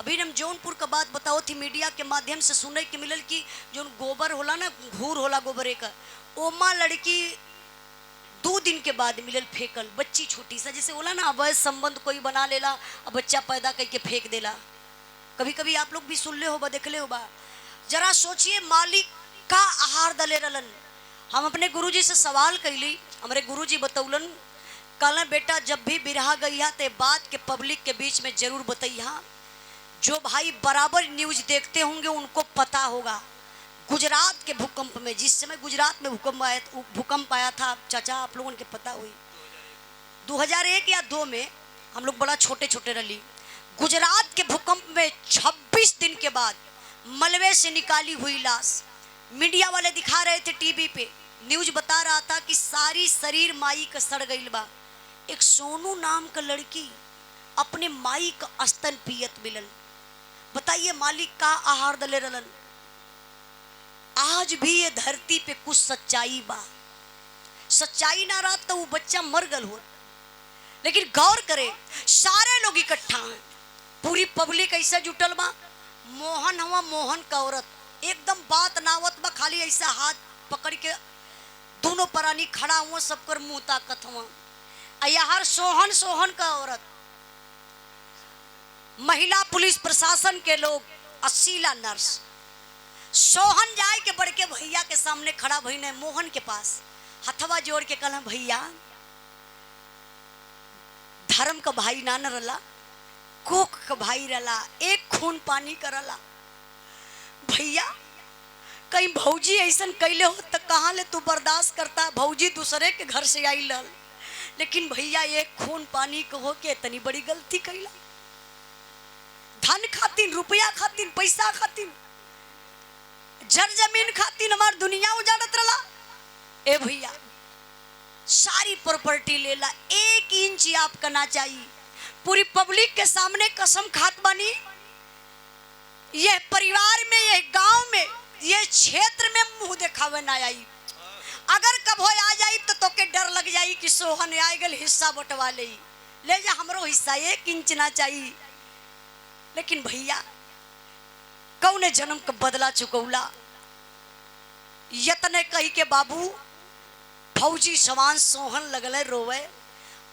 अभी हम जौनपुर का बात बताओ थी, मीडिया के माध्यम से सुने के मिलल कि जो गोबर होला ना, घूर होला गोबरे का, ओमा लड़की 2 दिन के बाद मिलल फेंकल, बच्ची छोटी सा, जैसे बोला ना अवैध संबंध कोई बना लेला और बच्चा पैदा करके फेंक देला। कभी कभी आप लोग भी सुन ले होगा, देख ले होगा। जरा सोचिए, मालिक का आहार दले रलन। हम अपने गुरुजी से सवाल कैली, हमारे गुरुजी बतौलन, कहला बेटा जब भी बिरहा गई तो बात के पब्लिक के बीच में जरूर बताइया। जो भाई बराबर न्यूज देखते होंगे उनको पता होगा, गुजरात के भूकंप में, जिस समय गुजरात में भूकंप आया था, चाचा आप लोगों के पता हुई 2001 या 2 में, हम लोग बड़ा छोटे छोटे रही। गुजरात के भूकंप में 26 दिन के बाद मलबे से निकाली हुई लाश मीडिया वाले दिखा रहे थे, टीवी पे न्यूज बता रहा था कि सारी शरीर माई का सड़ गई बा। एक सोनू नाम का लड़की अपने माई का स्तन पियत मिलल। बताइए मालिक का आहार दले रलन। आज भी ये धरती पे कुछ सच्चाई बा, सच्चाई ना रहा तो वो बच्चा मर गल हो। लेकिन गौर करे, सारे लोग इकट्ठा हैं, पूरी पब्लिक ऐसा जुटल बा, मोहन हवा मोहन का औरत, एकदम बात नावत बा, खाली ऐसा हाथ पकड़ के दोनों प्राणी खड़ा हुआ, सबकर मुंह ताकत हुआ। यार सोहन सोहन का औरत, महिला पुलिस प्रशासन के लोग, असीला नर्स, सोहन जाए के बड़के भैया के सामने खड़ा भईने मोहन के पास हथवा जोड़ के कहला, भैया धर्म का भाई ना न रला, कोक का भाई रला, एक खून पानी करला। भैया कहीं भौजी ऐसा कैले हो तो कहाँ ले तू बर्दाश्त करता, भौजी दूसरे के घर से आई लल, लेकिन भैया एक खून पानी कहो के इतनी बड़ी गलती कैला। धन खातिन, रुपया खातिन, पैसा खातिन, जर जमीन खातिन हमार दुनिया उजाड़त रला। ए भैया सारी प्रॉपर्टी लेला, 1 इंच आपका ना चाहिए। पूरी पब्लिक के सामने कसम खात बानी, ये परिवार में, ये गांव में, ये क्षेत्र में मुंह दिखावे ना आई। अगर कब हो आ जाई तो तोके डर लग जाई कि सोहन आए गल हिस्सा बंटवा ले जा, हमरो हिस्सा 1 इंच ना चाहिए। लेकिन भैया कौने जन्म का बदला चुकौला, यतने कही के बाबू फौजी सवान सोहन लगले रोवे,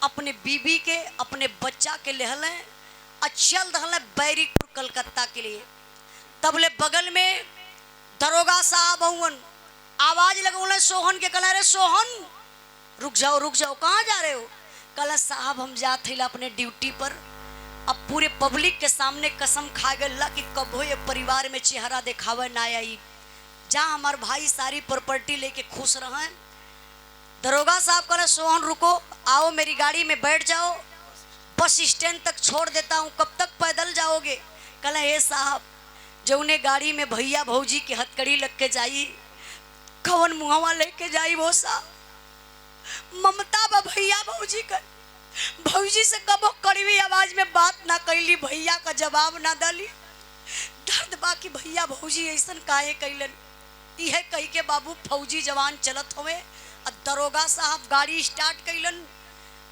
अपने बीबी के, अपने बच्चा के लेहले, चल दहले बैरिकपुर कलकत्ता के लिए। तबले बगल में दरोगा साहब हुन, आवाज लगौले सोहन के, कहला रे सोहन रुक जाओ, कहाँ जा रहे हो? कहला साहब हम जाते थे अपने ड्यूटी पर। अब पूरे पब्लिक के सामने कसम खा गया कि कबो ये परिवार में चेहरा दिखावे ना आई, जहाँ हमार भाई सारी प्रॉपर्टी लेके खुश रहे। दरोगा साहब कहला सोहन रुको, आओ मेरी गाड़ी में बैठ जाओ, बस स्टैंड तक छोड़ देता हूँ, कब तक पैदल जाओगे? कहला हे साहब जो उन्हें गाड़ी में भैया भौजी की हथकड़ी लग के जाई, कौन मुहवा लेके जाई वो साहब? ममता बा भैया भौजी का, भौजी से कबो कड़वी आवाज में बात ना कैली, भैया का जवाब ना दली। दर्द बाकी भैया भौजी ऐसा काहे कैलन, यह कही के बाबू फौजी जवान चलत हुए। दरोगा साहब गाड़ी स्टार्ट कैलन,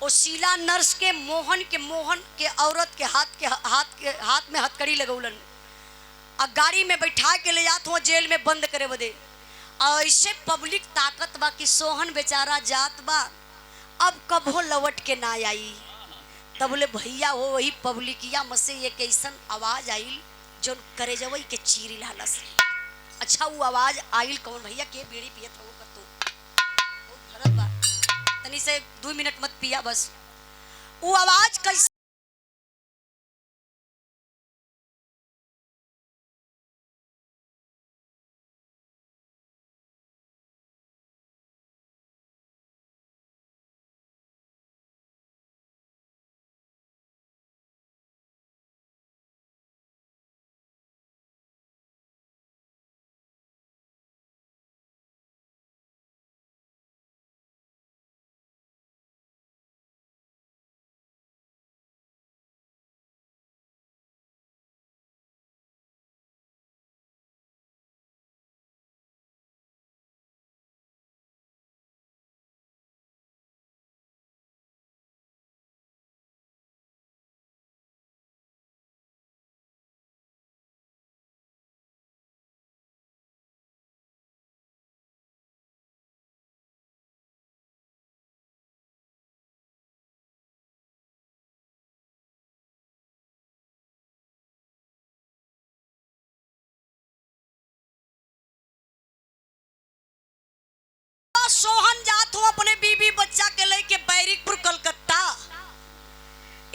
और शीला नर्स के मोहन के औरत के हाथ में हथकड़ी लगौलन, और गाड़ी में बैठा के ले जात हुआ जेल में बंद करे बदे। और ऐसे पब्लिक ताकत बा कि सोहन बेचारा जात बा, अब कबो लौट के ना आई। तब बोले भैया हो वही पब्लिकिया में से एक ऐसन आवाज आई जो करे जवई के चीरी लालस। अच्छा वो आवाज आइल कौन? भैया के बीड़ी पियत हो कर तू बहुत भरत बा, तनी से 2 मिनट मत पिया बस। वो आवाज कैसे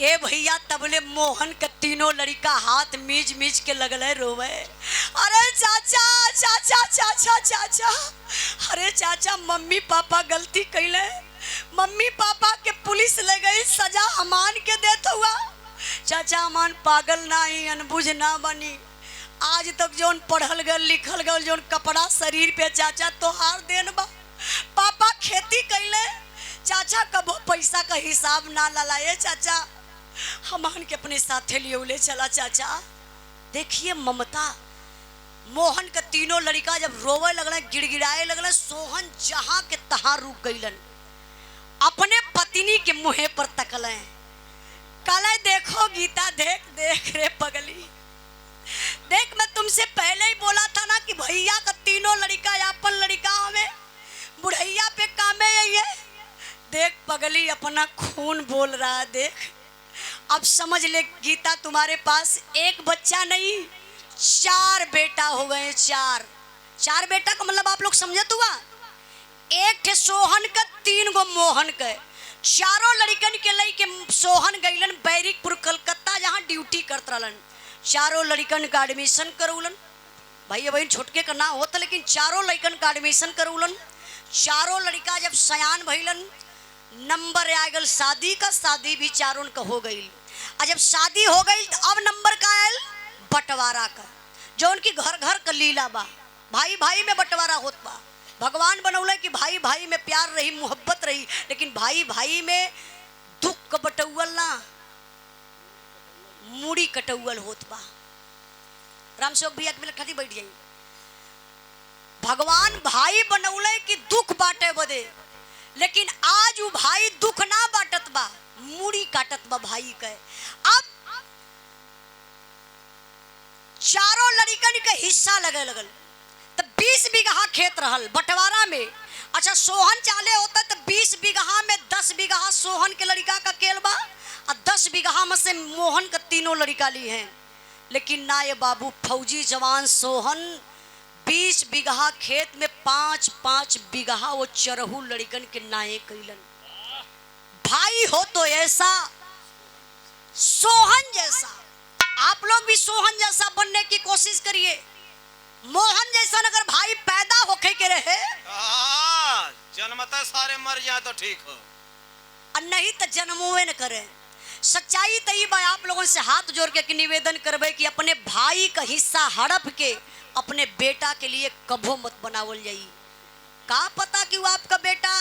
ए भैया तबले मोहन के तीनों लड़का हाथ मीज मीज के लगल रोवे। अरे चाचा चाचा चाचा चाचा, अरे चाचा मम्मी पापा गलती कैले, मम्मी पापा के पुलिस ले गई, सजा अमान के देत हुआ। चाचा अमान पागल ना ही अनबुझ ना बनी, आज तक जोन पढ़ल गल लिखल गल जोन कपड़ा शरीर पे चाचा तोहार देन बा। पापा खेती कैले, चाचा कबो पैसा का हिसाब ना ललाए। चाचा हमान के अपने साथे लिए ले चला। चाचा देखिए ममता, मोहन के तीनों लड़का जब रोवे लगल गिड़गिड़ाए लगल, सोहन जहां के तहां रुक गईलन, अपने पत्नी के मुँह पर तकल। कल देखो गीता, देख देख रे पगली, देख मैं तुमसे पहले ही बोला था ना कि भैया का तीनों लड़का अपन लड़का हमें बुढ़ैया पे कामे ये। देख पगली अपना खून बोल रहा है। देख अब समझ ले गीता, तुम्हारे पास एक बच्चा नहीं 4 बेटा हो गए। 4 बेटा का मतलब आप लोग समझत हुआ, एक थे सोहन का 3 गो मोहन के। चारों लड़कन के लई के सोहन गईलन बैरिकपुर कलकत्ता, जहाँ ड्यूटी करत रहलन। चारों लड़कन का एडमिशन करौलन। भाई बहन छोटके का ना होता, लेकिन चारों लड़कन का एडमिशन करौलन। चारों लड़का जब सयान भइलन, नंबर आ गल शादी का, शादी भी चारों का हो गई। और जब शादी हो गई तो अब नंबर का आयल बंटवारा का, जो उनकी घर घर का लीला बा, भाई भाई में बंटवारा होत बा। भगवान बनौले कि भाई भाई में प्यार रही, मोहब्बत रही, लेकिन भाई भाई में दुख का बटौल ना, मूड़ी कटौल होत बा। रामसेवक भैया के खाती बैठ जाई। भगवान भाई बनौले कि दुख बांटे बदे, लेकिन आज वो भाई दुख ना बांटत बा, मूड़ी काटत बा भाई के। अब चारों लड़कन के हिस्सा लगे लगल, तो 20 बीघा खेत रहल बंटवारा में। अच्छा सोहन चाले होता तो 20 बीघा में 10 बीघा सोहन के लड़का का केल बा, और 10 बीघा में से मोहन का तीनों लड़का ली हैं। लेकिन ना ये बाबू फौजी जवान सोहन 20 बीघा खेत में 5-5 बीघा वो चरहू लड़कन के नाये कैलन। भाई हो तो ऐसा सोहन जैसा, आप लोग भी सोहन जैसा बनने की कोशिश करिए। मोहन जैसा अगर भाई पैदा होके के रहे, जन्मता सारे मर जाए तो ठीक हो, और नहीं तो जन्मुए न करे। सच्चाई तो ये बात आप लोगों से हाथ जोड़ के निवेदन करबे कि अपने भाई का हिस्सा हड़प के अपने बेटा के लिए कभो मत बनावल जाई। का पता कि वो आपका बेटा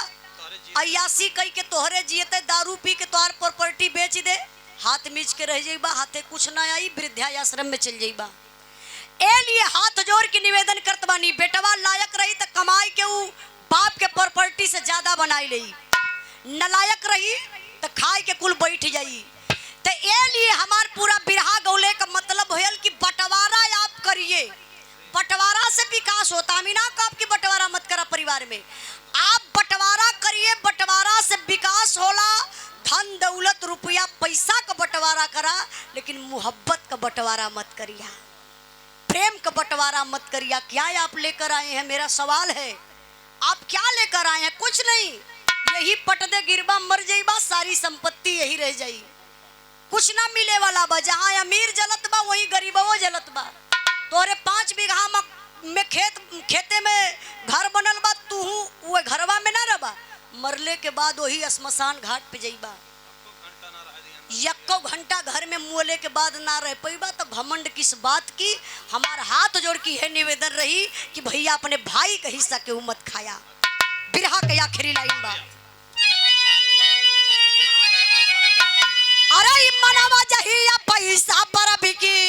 अयासी कई के तोहरे जियते, दारू पी के तोहार प्रॉपर्टी बेच दे, हाथ मीच के रह जाइबा, हाथे कुछ ना आई, वृद्धाश्रम में चल जाइबा। ए लिए हाथ जोड़ के निवेदन करत बानी, बेटवा लायक रही तो कमाई के ऊ बाप के प्रॉपर्टी से ज्यादा बनाई लई, नलायक रही तो खाए के कुल बैठ जाई। तो ए लिए हमार पूरा बिरहा गौले का मतलब होयल कि बंटवारा आप करिए, बंटवारा से विकास होता। हम ना कब की बंटवारा मत करा परिवार में, आप बंटवारा करिए, बंटवारा से विकास होला। धन दौलत रुपया पैसा का बंटवारा करा, लेकिन मोहब्बत का बंटवारा मत करिया, प्रेम का बंटवारा मत करिया। क्या आप लेकर आए हैं, मेरा सवाल है, आप क्या लेकर आए हैं? कुछ नहीं, यही पट दे गिरबा मर जाइबा, सारी संपत्ति यही रह जाई, कुछ ना मिले वाला बा। जहाँ अमीर जलत बा वही गरीबो जलत बा। तोरे 5 बीघा में खेते में घर बनल बा, तू वो घरवा में ना रबा, मरले के बाद वही श्मशान घाट पे जाइबा, यक्को घंटा घर में मुँहले के बाद ना रह पैबा। तो घमंड किस बात की? हमारा हाथ जोड़ की है निवेदन रही कि भैया अपने भाई का हिस्सा के मत खाया। बिरहा के आखिरी लाइन बा, अरे मनवा जहिया पैसा पर बिकी,